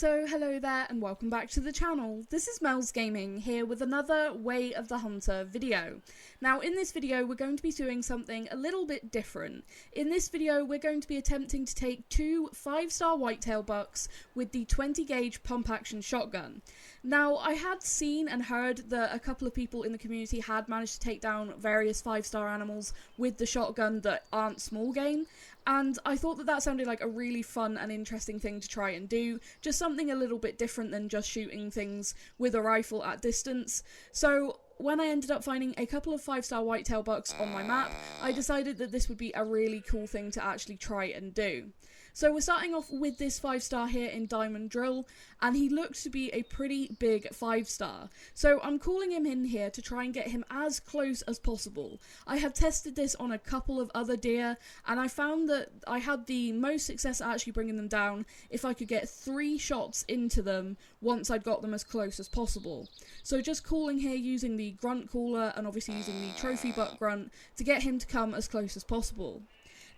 So hello there and welcome back to the channel. This is Mel's Gaming here with another Way of the Hunter video. Now in this video we're going to be doing something a little bit different. In this video we're going to be attempting to take two 5-star whitetail bucks with the 20 gauge pump action shotgun. Now I had seen and heard that a couple of people in the community had managed to take down various 5-star animals with the shotgun that aren't small game, and I thought that that sounded like a really fun and interesting thing to try and do, just something a little bit different than just shooting things with a rifle at distance. So when I ended up finding a couple of 5-star whitetail bucks on my map, I decided that this would be a really cool thing to actually try and do. So we're starting off with this 5-star here in Diamond Drill, and he looks to be a pretty big 5-star. So I'm calling him in here to try and get him as close as possible. I have tested this on a couple of other deer, and I found that I had the most success at actually bringing them down if I could get 3 shots into them once I'd got them as close as possible. So just calling here using the grunt caller and obviously using the trophy buck grunt to get him to come as close as possible.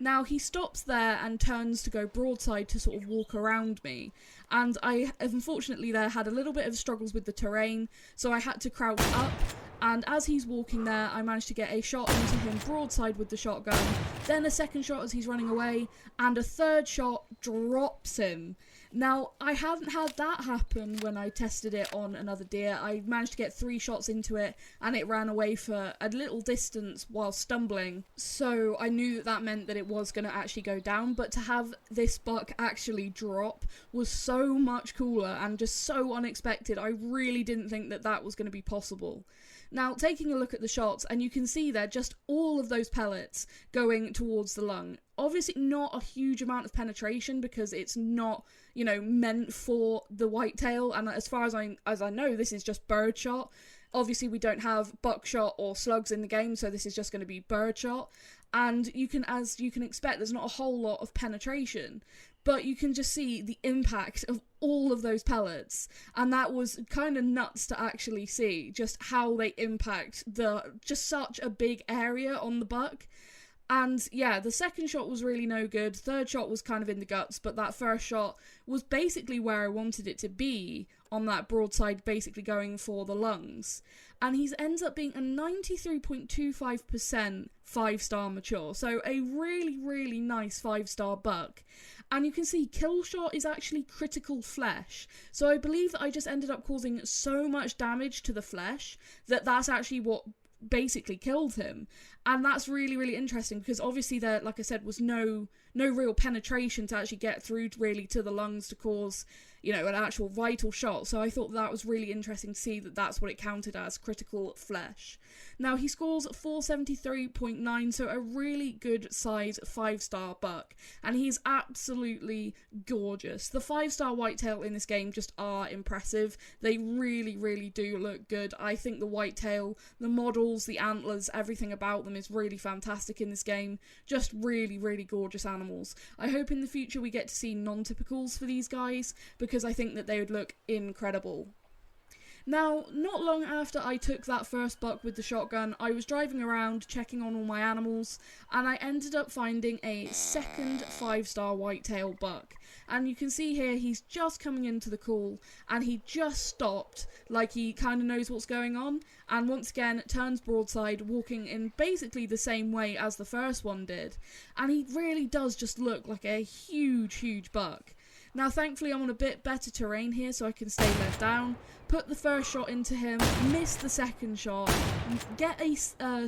Now he stops there and turns to go broadside to sort of walk around me, and I unfortunately there had a little bit of struggles with the terrain, so I had to crouch up, and as he's walking there I managed to get a shot into him broadside with the shotgun, then a second shot as he's running away, and a third shot drops him. Now, I hadn't had that happen when I tested it on another deer. I managed to get 3 shots into it, and it ran away for a little distance while stumbling. So I knew that that meant that it was going to actually go down, but to have this buck actually drop was so much cooler and just so unexpected. I really didn't think that that was going to be possible. Now, taking a look at the shots, and you can see there just all of those pellets going towards the lung. Obviously not a huge amount of penetration because it's not, you know, meant for the whitetail, and as far as I know, this is just birdshot. Obviously we don't have buckshot or slugs in the game, so this is just going to be birdshot, and as you can expect, there's not a whole lot of penetration. But you can just see the impact of all of those pellets, and that was kind of nuts to actually see, just how they impact just such a big area on the buck. And yeah, the second shot was really no good, third shot was kind of in the guts, but that first shot was basically where I wanted it to be, on that broadside, basically going for the lungs. And he ends up being a 93.25% 5-star mature, so a really, really nice 5-star buck. And you can see kill shot is actually critical flesh, so I believe that I just ended up causing so much damage to the flesh that that's actually what basically killed him. And that's really, really interesting because obviously there, like I said, was no real penetration to actually get through really to the lungs to cause, you know, an actual vital shot. So I thought that was really interesting to see that that's what it counted as, critical flesh. Now he scores 473.9, so a really good size 5-star buck, and he's absolutely gorgeous. The 5-star whitetail in this game just are impressive. They really, really do look good. I think the whitetail, the models, the antlers, everything about them is really fantastic in this game. Just really, really gorgeous animals. I hope in the future we get to see non-typicals for these guys, because I think that they would look incredible. Now, not long after I took that first buck with the shotgun, I was driving around checking on all my animals, and I ended up finding a second 5-star whitetail buck. And you can see here he's just coming into the call, and he just stopped, like he kind of knows what's going on, and once again turns broadside, walking in basically the same way as the first one did. And he really does just look like a huge, huge buck. Now thankfully I'm on a bit better terrain here, so I can stay led down, put the first shot into him, miss the second shot, get a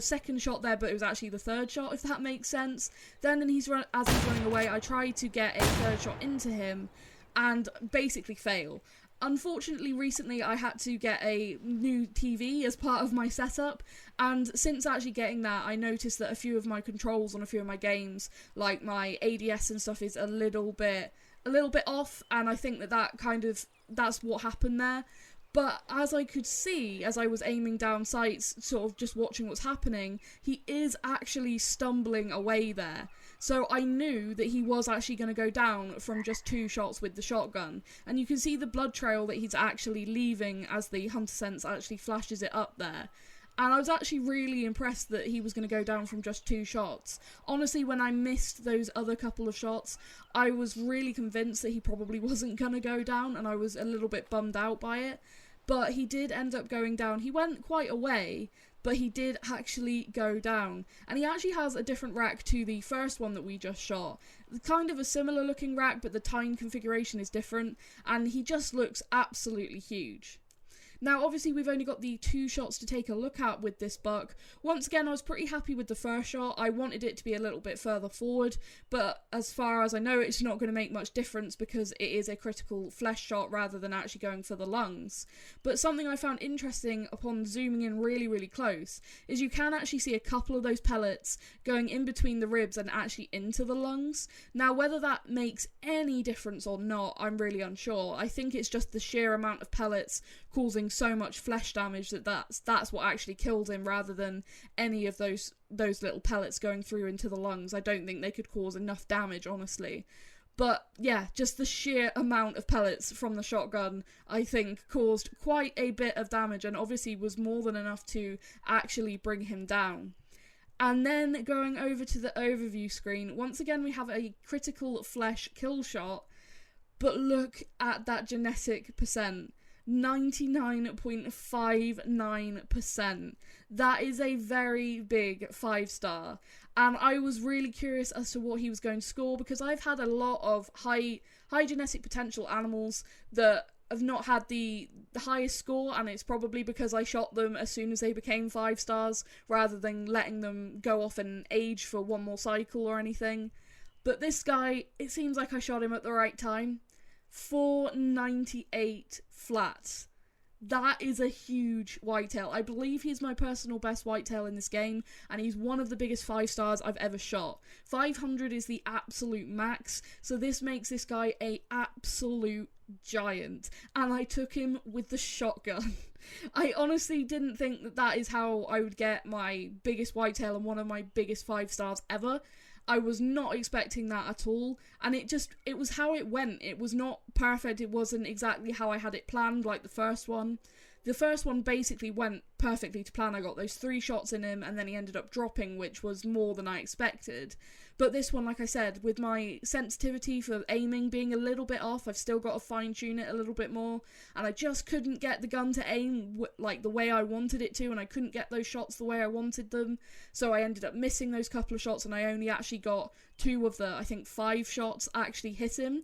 second shot there, but it was actually the third shot, if that makes sense. Then as he's running away, I try to get a third shot into him, and basically fail. Unfortunately, recently I had to get a new TV as part of my setup, and since actually getting that, I noticed that a few of my controls on a few of my games, like my ADS and stuff, is a little bit off, and I think that's what happened there. But as I could see, as I was aiming down sights, sort of just watching what's happening, he is actually stumbling away there. So I knew that he was actually going to go down from just 2 shots with the shotgun. And you can see the blood trail that he's actually leaving as the hunter sense actually flashes it up there. And I was actually really impressed that he was going to go down from just 2 shots. Honestly, when I missed those other couple of shots, I was really convinced that he probably wasn't going to go down, and I was a little bit bummed out by it. But he did end up going down. He went quite a way, but he did actually go down. And he actually has a different rack to the first one that we just shot. Kind of a similar looking rack, but the tine configuration is different, and he just looks absolutely huge. Now, obviously, we've only got the 2 shots to take a look at with this buck. Once again, I was pretty happy with the first shot. I wanted it to be a little bit further forward, but as far as I know, it's not going to make much difference because it is a critical flesh shot rather than actually going for the lungs. But something I found interesting upon zooming in really, really close is you can actually see a couple of those pellets going in between the ribs and actually into the lungs. Now, whether that makes any difference or not, I'm really unsure. I think it's just the sheer amount of pellets causing so much flesh damage that's what actually killed him, rather than any of those little pellets going through into the lungs. I don't think they could cause enough damage, honestly. But yeah, just the sheer amount of pellets from the shotgun, I think, caused quite a bit of damage, and obviously was more than enough to actually bring him down. And then going over to the overview screen, once again we have a critical flesh kill shot, but look at that genetic percent. 99.59%. That is a very big 5-star, and I was really curious as to what he was going to score, because I've had a lot of high genetic potential animals that have not had the highest score, and it's probably because I shot them as soon as they became 5 stars rather than letting them go off and age for one more cycle or anything. But this guy, it seems like I shot him at the right time. 498 flats. That is a huge whitetail. I believe he's my personal best whitetail in this game, and he's one of the biggest 5 stars I've ever shot. 500 is the absolute max, so this makes this guy a absolute giant, and I took him with the shotgun. I honestly didn't think that that is how I would get my biggest whitetail and one of my biggest 5 stars ever. I was not expecting that at all, and it was how it went. It was not perfect, it wasn't exactly how I had it planned like the first one. The first one basically went perfectly to plan. I got those 3 shots in him, and then he ended up dropping, which was more than I expected. But this one, like I said, with my sensitivity for aiming being a little bit off, I've still got to fine-tune it a little bit more, and I just couldn't get the gun to aim like the way I wanted it to, and I couldn't get those shots the way I wanted them, so I ended up missing those couple of shots, and I only actually got 2 of the, I think, 5 shots actually hit him.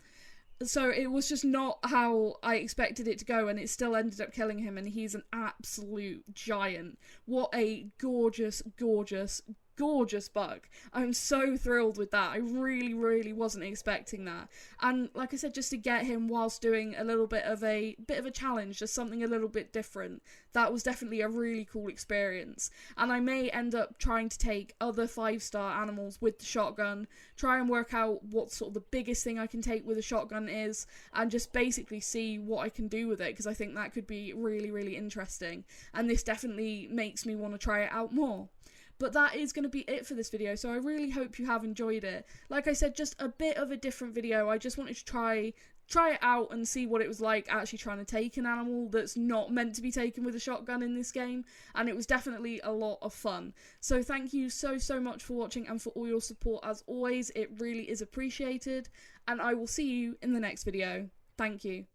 So it was just not how I expected it to go, and it still ended up killing him, and he's an absolute giant. What a gorgeous, gorgeous, gorgeous buck. I'm so thrilled with that. I really, really wasn't expecting that. And like I said, just to get him whilst doing a little bit of a challenge, just something a little bit different, that was definitely a really cool experience. And I may end up trying to take other 5-star animals with the shotgun, try and work out what sort of the biggest thing I can take with a shotgun is, and just basically see what I can do with it, because I think that could be really, really interesting. And this definitely makes me want to try it out more. But that is going to be it for this video, so I really hope you have enjoyed it. Like I said, just a bit of a different video. I just wanted to try it out and see what it was like actually trying to take an animal that's not meant to be taken with a shotgun in this game, and it was definitely a lot of fun. So thank you so much for watching and for all your support as always. It really is appreciated, and I will see you in the next video. Thank you.